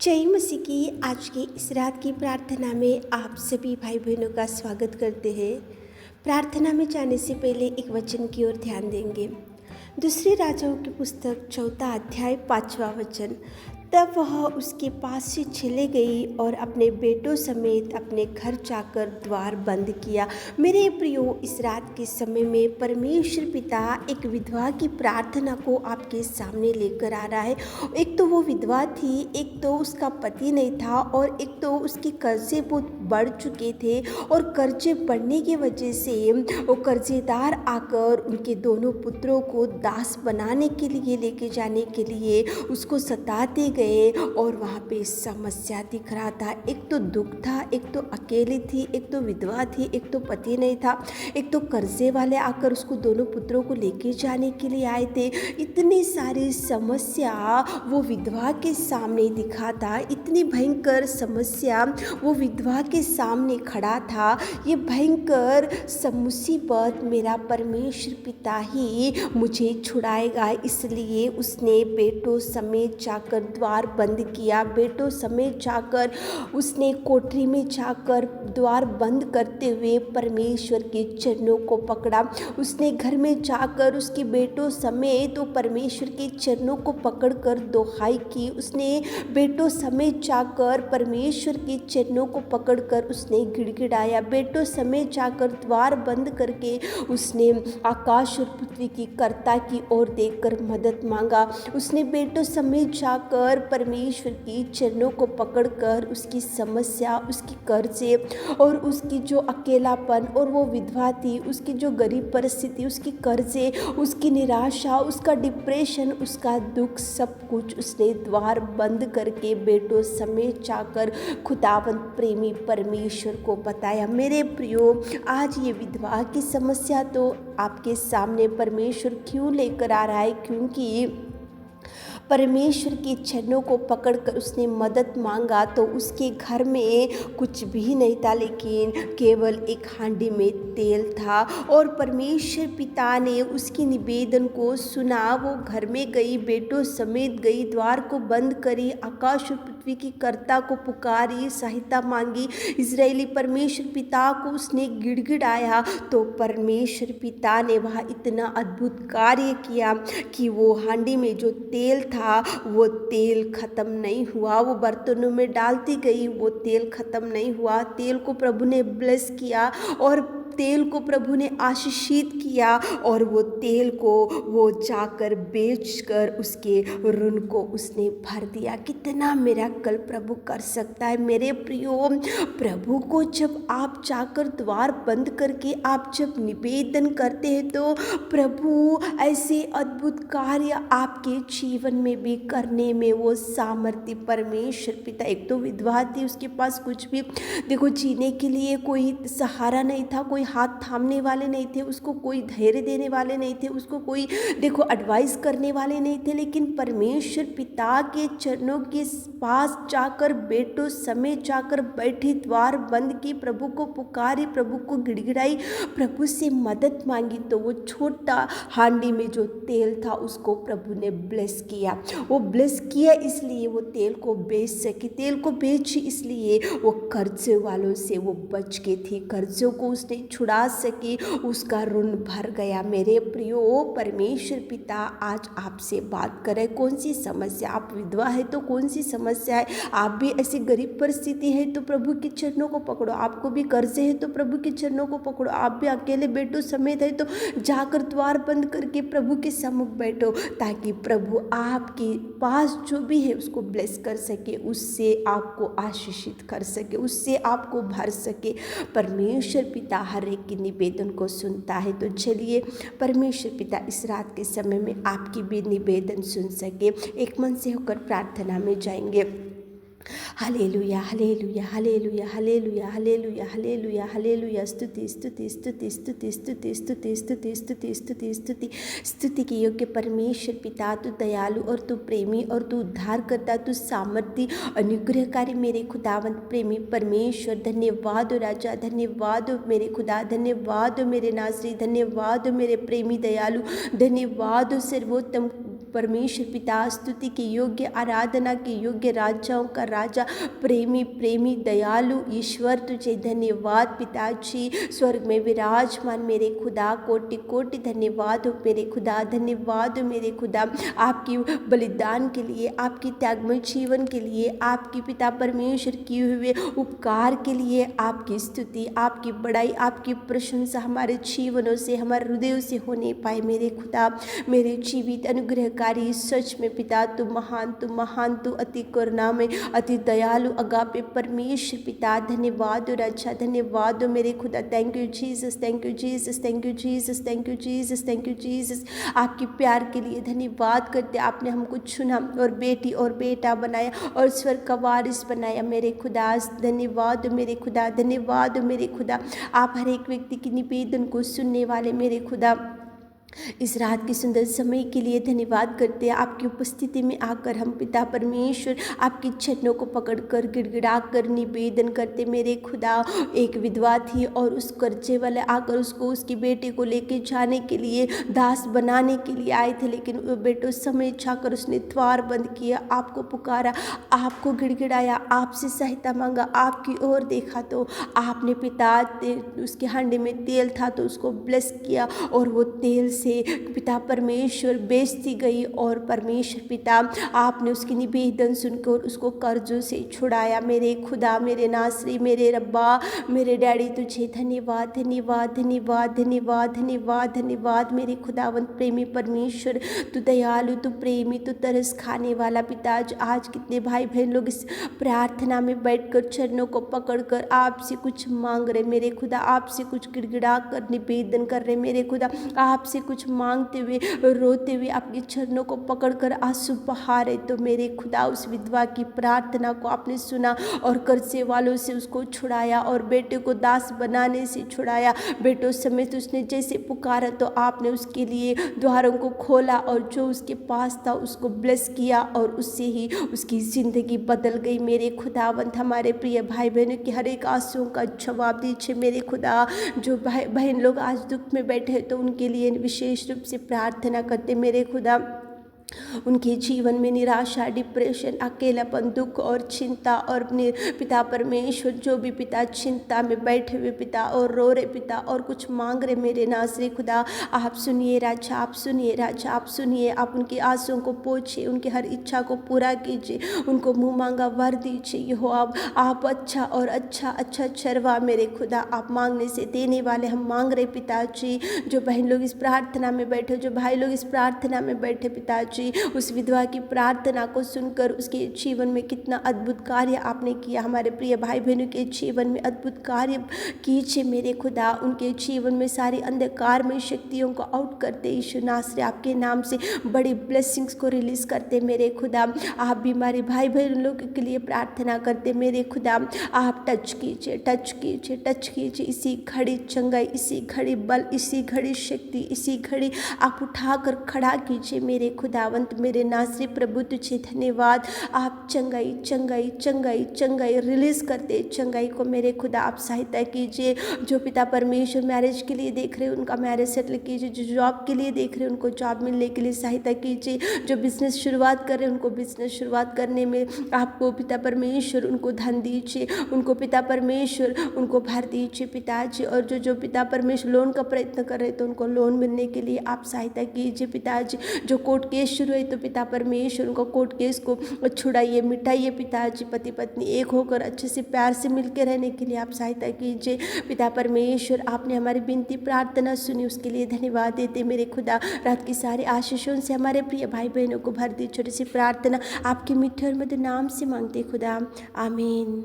जय मसीह की आज की इस रात की प्रार्थना में आप सभी भाई बहनों का स्वागत करते हैं। प्रार्थना में जाने से पहले एक वचन की ओर ध्यान देंगे। दूसरे राजाओं की पुस्तक 4 अध्याय 5वां वचन। तब वह उसके पास से चले गई और अपने बेटों समेत अपने घर जाकर द्वार बंद किया। मेरे प्रियो, इस रात के समय में परमेश्वर पिता एक विधवा की प्रार्थना को आपके सामने लेकर आ रहा है। एक तो वो विधवा थी, एक तो उसका पति नहीं था और एक तो उसके कर्जे बहुत बढ़ चुके थे और कर्जे बढ़ने की वजह से वो कर्जेदार आकर उनके दोनों पुत्रों को दास बनाने के लिए लेके जाने के लिए उसको सताते गए और वहाँ पे समस्या दिख रहा था। एक तो दुख था, एक तो अकेली थी, एक तो विधवा थी, एक तो पति नहीं था, एक तो कर्जे वाले आकर उसको दोनों पुत्रों को लेके जाने के लिए आए थे। इतनी सारी समस्या वो विधवा के सामने दिखा था, इतनी भयंकर समस्या वो विधवा के सामने खड़ा था। ये भयंकर मुसीबत मेरा परमेश्वर पिता ही मुझे छुड़ाएगा, इसलिए उसने बेटों समेत जाकर द्वार बंद किया। बेटों समेत जाकर उसने कोठरी में जाकर द्वार बंद करते हुए परमेश्वर के चरणों को पकड़ा। उसने घर में जाकर उसके बेटों समेत वो परमेश्वर के चरणों को पकड़कर दोहाई की। उसने बेटों समेत जाकर परमेश्वर के चरणों को पकड़कर उसने गिड़गिड़ाया। बेटों समेत जाकर द्वार बंद करके उसने आकाश और पृथ्वी की कर्ता की ओर देखकर मदद मांगा। उसने बेटों समेत जाकर परमेश्वर की चरणों को पकड़कर उसकी समस्या, उसकी कर्जे और उसकी जो अकेलापन और वो विधवा थी, उसकी जो गरीब परिस्थिति, उसकी कर्जे, उसकी निराशा, उसका डिप्रेशन, उसका दुख, सब कुछ उसने द्वार बंद करके बेटों समेत जाकर खुदावंत प्रेमी परमेश्वर को बताया। मेरे प्रियो, आज ये विधवा की समस्या तो आपके सामने परमेश्वर क्यों लेकर आ रहा है? क्योंकि परमेश्वर के चरणों को पकड़कर उसने मदद मांगा तो उसके घर में कुछ भी नहीं था, लेकिन केवल एक हांडी में तेल था। और परमेश्वर पिता ने उसकी निवेदन को सुना। वो घर में गई, बेटों समेत गई, द्वार को बंद करी, आकाश और पृथ्वी की कर्ता को पुकारी, सहायता मांगी। इजरायली परमेश्वर पिता को उसने गिड़गिड़ाया तो परमेश्वर पिता ने वहाँ इतना अद्भुत कार्य किया कि वो हांडी में जो तेल था वो तेल खत्म नहीं हुआ। वो बर्तनों में डालती गई, वो तेल खत्म नहीं हुआ। तेल को प्रभु ने ब्लेस किया और तेल को प्रभु ने आशीषित किया और वो तेल को वो जाकर बेचकर उसके ऋण को उसने भर दिया। कितना मिरेकल प्रभु कर सकता है। मेरे प्रियो, प्रभु को जब आप जाकर द्वार बंद करके आप जब निवेदन करते हैं तो प्रभु ऐसे अद्भुत कार्य आपके जीवन में भी करने में वो सामर्थ्य परमेश्वर पिता। एक तो विधवा थी, उसके पास कुछ भी देखो जीने के लिए कोई सहारा नहीं था, कोई हाथ थामने वाले नहीं थे, उसको कोई धैर्य देने वाले नहीं थे, उसको कोई देखो एडवाइस करने वाले नहीं थे। लेकिन परमेश्वर पिता के चरणों के पास जाकर बेटों समेत जाकर बैठी, द्वार बंद की, प्रभु को पुकारी, प्रभु को गिड़गिड़ाई, प्रभु से मदद मांगी तो वो छोटा हांडी में जो तेल था उसको प्रभु ने ब्लेस किया। वो ब्लेस किया इसलिए वो तेल को बेच सकी, तेल को बेची इसलिए वो कर्जे वालों से वो बच के थी, कर्जों को उसने छुड़ा सकी, उसका ऋण भर गया। मेरे प्रियो, परमेश्वर पिता आज आपसे बात करे। कौन सी समस्या, आप विधवा है तो कौन सी समस्या है, आप भी ऐसी गरीब परिस्थिति है तो प्रभु के चरणों को पकड़ो, आपको भी कर्जे है तो प्रभु के चरणों को पकड़ो, आप भी अकेले बेटों समेत है तो जाकर द्वार बंद करके प्रभु के सम्मुख बैठो, ताकि प्रभु आपके पास जो भी है उसको ब्लेस कर सके, उससे आपको आशीषित कर सके, उससे आपको भर सके। परमेश्वर पिता हर एक की निवेदन को सुनता है। तो चलिए परमेश्वर पिता इस रात के समय में आपकी भी निवेदन सुन सके। एक मन से होकर प्रार्थना में जाएंगे। Hallelujah, hallelujah, hallelujah, hallelujah, hallelujah, hallelujah, hallelujah. स्तुति, स्तुति, स्तुति, स्तुति, स्तुति, स्तुति, स्तुति, स्तुति, स्तुति, स्तुति, स्तुति के योग्य परमेश्वर पिता, तू दयालु और तू प्रेमी और तू उद्धार करता, तू सामर्थी अनुग्रहकारी मेरे खुदावंत प्रेमी परमेश्वर। धन्यवाद हो राजा, धन्यवाद हो मेरे खुदा, धन्यवाद हो मेरे नाज़री, धन्यवाद हो मेरे प्रेमी दयालु, धन्यवाद हो सर्वोत्तम परमेश्वर पिता, स्तुति के योग्य, आराधना के योग्य, राजाओं का राजा, प्रेमी प्रेमी दयालु ईश्वर, तुझे धन्यवाद पिताजी। स्वर्ग में विराजमान मेरे खुदा, कोटि कोटि धन्यवाद हो मेरे खुदा, धन्यवाद हो मेरे खुदा आपकी बलिदान के लिए, आपकी त्यागमय जीवन के लिए, आपकी पिता परमेश्वर किए हुए उपकार के लिए। आपकी स्तुति, आपकी बड़ाई, आपकी प्रशंसा हमारे जीवनों से, हमारे हृदयों से होने पाए मेरे खुदा। मेरे जीवित अनुग्रहकारी सच में पिता तू महान, तू महान, तू अति करुणामय, अति दयालु, अगापे परमेश्वर पिता। धन्यवाद हो राजा, धन्यवाद हो मेरे खुदा। Thank you Jesus, thank you Jesus, thank you Jesus, thank you Jesus, thank you Jesus. आपकी प्यार के लिए धन्यवाद करते। आपने हमको चुना और बेटी और बेटा बनाया और स्वर्ग का वारिस बनाया मेरे खुदा। धन्यवाद मेरे खुदा, धन्यवाद मेरे खुदा। आप हर एक व्यक्ति की निवेदन को सुनने वाले मेरे खुदा, इस रात के सुंदर समय के लिए धन्यवाद करते हैं। आपकी उपस्थिति में आकर हम पिता परमेश्वर आपकी चरणों को पकड़कर गिड़गिड़ा कर निवेदन करते मेरे खुदा। एक विधवा थी और उस कर्जे वाले आकर उसको, उसकी बेटे को लेके जाने के लिए, दास बनाने के लिए आए थे, लेकिन बेटो समय चाहकर उसने द्वार बंद किया, आपको पुकारा, आपको गिड़गिड़ाया, आपसे सहायता मांगा, आपकी ओर देखा तो आपने पिता उसके हांडे में तेल था तो उसको ब्लेस किया और वो तेल से पिता परमेश्वर बेचती गई और परमेश्वर पिता आपने उसकी निवेदन सुनकर उसको कर्जों से छुड़ाया मेरे खुदा, मेरे नासरी, मेरे रब्बा, मेरे डैडी, तुझे धन्यवाद धन्यवाद धन्यवाद धन्यवाद धन्यवाद धन्यवाद मेरे खुदावंत प्रेमी परमेश्वर। तू दयालु, तू प्रेमी, तू तरस खाने वाला पिता। आज कितने भाई बहन लोग इस प्रार्थना में बैठकर चरणों को पकड़कर आपसे कुछ मांग रहे मेरे खुदा, आपसे कुछ गिड़गिड़ा कर निवेदन कर रहे मेरे खुदा, आपसे कुछ मांगते हुए, रोते हुए आपके चरणों को पकड़कर आंसू बहा रहे। तो मेरे खुदा उस विधवा की प्रार्थना को आपने सुना और कर्जे वालों से उसको छुड़ाया और बेटे को दास बनाने से छुड़ाया। बेटों समेत उसने जैसे पुकारा तो आपने उसके लिए द्वारों को खोला और जो उसके पास था उसको ब्लेस किया और उससे ही उसकी ज़िंदगी बदल गई मेरे खुदावंत। हमारे प्रिय भाई बहनों की हर एक आंसुओं का जवाब दीजिए मेरे खुदा। जो भाई बहन लोग आज दुख में बैठे हैं तो उनके लिए विशेष रूप से प्रार्थना करते मेरे खुदा। उनके जीवन में निराशा, डिप्रेशन, अकेलापन, दुख और चिंता और पिता परमेश्वर जो भी पिता चिंता में बैठे हुए पिता और रो रहे पिता और कुछ मांग रहे मेरे नासरी खुदा, आप सुनिए राजा, आप सुनिए राजा, आप सुनिए। आप उनके आंसुओं को पोंछिए, उनकी हर इच्छा को पूरा कीजिए, उनको मुँह मांगा वर दीजिए। यहो आप अच्छा और अच्छा चरवा मेरे खुदा। आप मांगने से देने वाले, हम मांग रहे पिताजी। जो बहन लोग इस प्रार्थना में बैठे, जो भाई लोग इस प्रार्थना में बैठे पिताजी, उस विधवा की प्रार्थना को सुनकर उसके जीवन में कितना अद्भुत कार्य आपने किया। हमारे प्रिय भाई बहनों के जीवन में अद्भुत कार्य कीजिए मेरे खुदा। उनके जीवन में सारी अंधकार में शक्तियों को आउट करते यीशु नासरी आपके नाम से बड़ी ब्लेसिंग्स को रिलीज करते मेरे खुदा। आप बीमारी भाई बहन लोगों के लिए प्रार्थना करते मेरे खुदा। आप टच कीजिए, टच कीजिए, टच कीजिए। इसी घड़ी चंगाई, इसी घड़ी बल, इसी घड़ी शक्ति, इसी घड़ी आप उठाकर खड़ा कीजिए मेरे खुदावंत। मेरे नासरी प्रभु तुझे धन्यवाद। आप चंगाई चंगाई चंगाई चंगाई रिलीज करते चंगाई को मेरे खुदा आप सहायता कीजिए। जो पिता परमेश्वर मैरिज के लिए देख रहे हैं उनका मैरिज सेटल कीजिए। जो जॉब के लिए देख रहे हैं उनको जॉब मिलने के लिए सहायता कीजिए। जो बिजनेस शुरुआत कर रहे हैं उनको बिजनेस शुरुआत करने में आपको पिता परमेश्वर उनको धन दीजिए, उनको पिता परमेश्वर उनको भर दीजिए पिताजी। और जो पिता परमेश्वर लोन का प्रयत्न कर रहे हैं तो उनको लोन मिलने के लिए आप सहायता कीजिए पिताजी। जो कोर्ट केस शुरू है तो पिता परमेश्वर उनको कोर्ट केस को छुड़ाइए, मिटाइए पिताजी। पति पत्नी एक होकर अच्छे से प्यार से मिलकर रहने के लिए आप सहायता कीजिए पिता परमेश्वर। आपने हमारी विनती प्रार्थना सुनी, उसके लिए धन्यवाद देते मेरे खुदा। रात की सारे आशीषों से हमारे प्रिय भाई बहनों को भर दी। छोटी सी प्रार्थना आपके मीठे और मधुर नाम से मांगते खुदा, आमीन।